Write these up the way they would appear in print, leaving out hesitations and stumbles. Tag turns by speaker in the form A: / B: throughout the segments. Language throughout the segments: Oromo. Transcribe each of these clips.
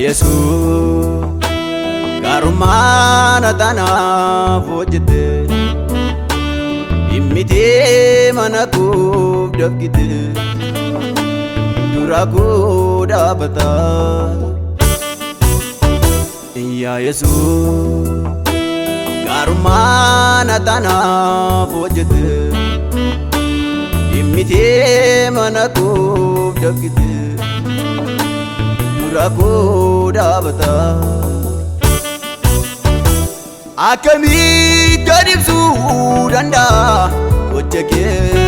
A: Yesus garumana tanaaf hojjette immitee mana koof dafqite dura koo dhaabata yaa Yesus garumana tanaaf hojjette immitee mana koof dafqite dura koo dhaabata akkamitti ibsuu danda'a gocha kee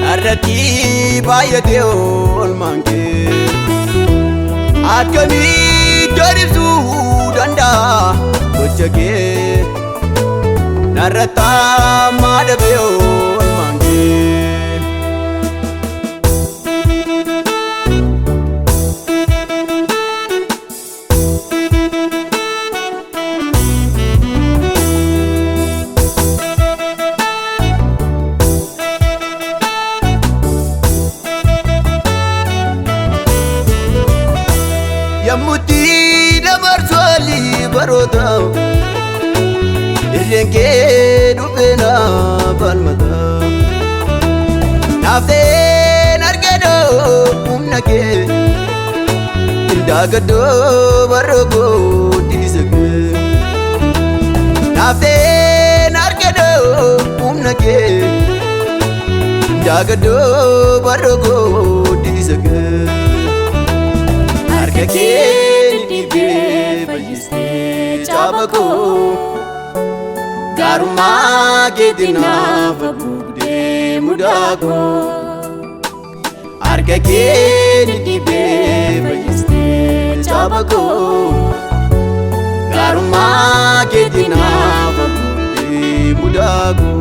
A: narratti baay'atee oolmaan kee akkamitti ibsuu danda'a gocha kee narratti maadabee oolmaan kee Yammutti dabarsoli barota irreenke dhufeena falmata naafteen argedo humna kee indaagaddo barrogo diisake naafteen argedo humna kee indaagaddo barrogo diisake Kekeni be bajiste chabako garuma gedina babugde mudako arga kekeni be bajiste chabako garuma gedina babugde mudako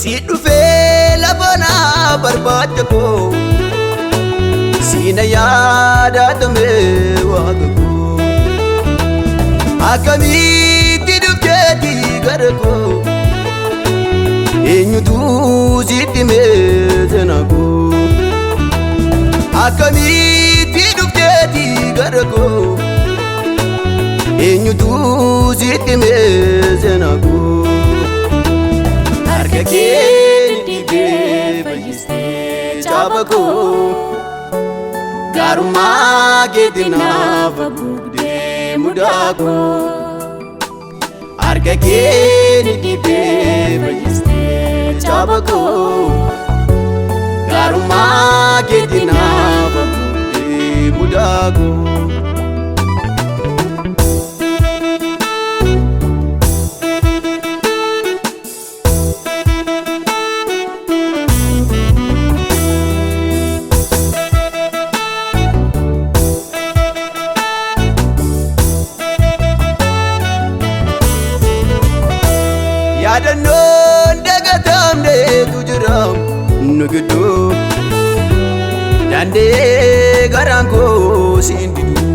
A: Si dhufe labana barbaada ko sina yaadataame waaqa ko akkamitti dhufteeti gara ko eenyutu sitti hime seenaa ko akkamitti dhufteeti gara ko eenyutu sitti hime seenaa ko Kekeni be bajiste chabako garuma gedina babugde mudako arga kekeni be bajiste chabako garuma gedina babugde mudako Yaadannoo dagatamne tujiram nugudu dandee garaan koo siin didu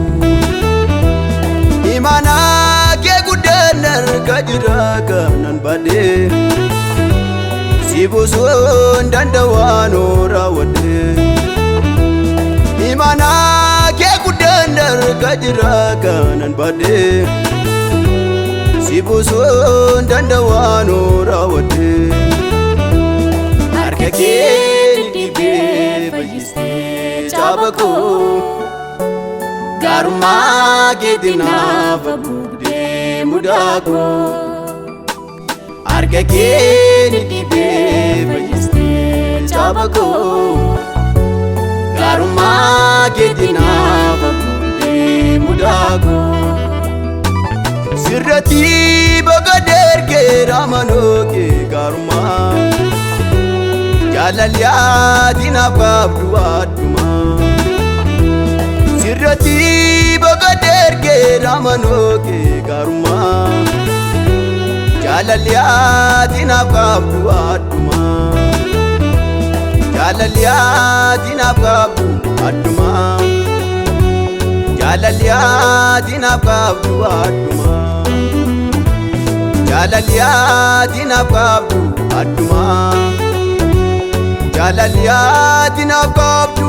A: imana kee guddaan argaa jira kanan baadhee si buusuun danda'aan raawwadhee imana kee guddaan argaa jira kanan baadhee Si buusuun danda'aan raawwadhee harka kee be bajiste chabako garuma gedina babugde mudako harka kee be bajiste chabako garuma gedina babugde mudako Sirrati bagader ke ramanoke garuma Jalalya dinababdu aduma Sirrati bagader ke ramanoke garuma Jalalya dinababdu aduma jaalaliyaatiin qabdu adduma jaalaliyaatiin qabdu adduma jaalaliyaatiin qabdu adduma jaalaliyaatiin qabdu